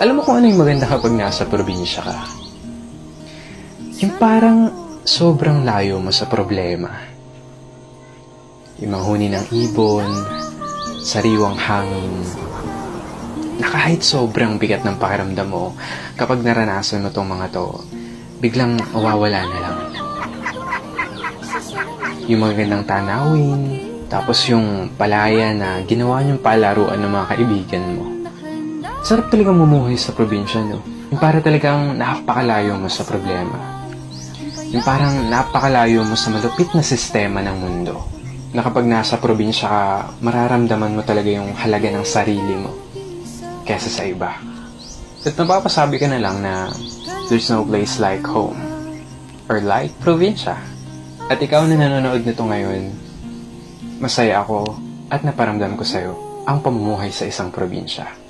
Alam mo kung ano yung maganda kapag nasa probinsya ka? Yung parang sobrang layo mo sa problema. Yung manghuni ng ibon, sariwang hangin, na kahit sobrang bigat ng pakiramdam mo, kapag naranasan mo tong mga to, biglang mawawala na lang. Yung magandang tanawin, tapos yung palaya na ginawa niyong palaruan ng mga kaibigan mo. Sarap talagang mumuhay sa probinsya, no? Yung para talagang napakalayo mo sa problema. Yung parang napakalayo mo sa malupit na sistema ng mundo. Na kapag nasa probinsya ka, mararamdaman mo talaga yung halaga ng sarili mo kesa sa iba. At napapasabi ka na lang na there's no place like home or like probinsya. At ikaw na nanonood nito ngayon, masaya ako at naparamdam ko sa'yo ang pamumuhay sa isang probinsya.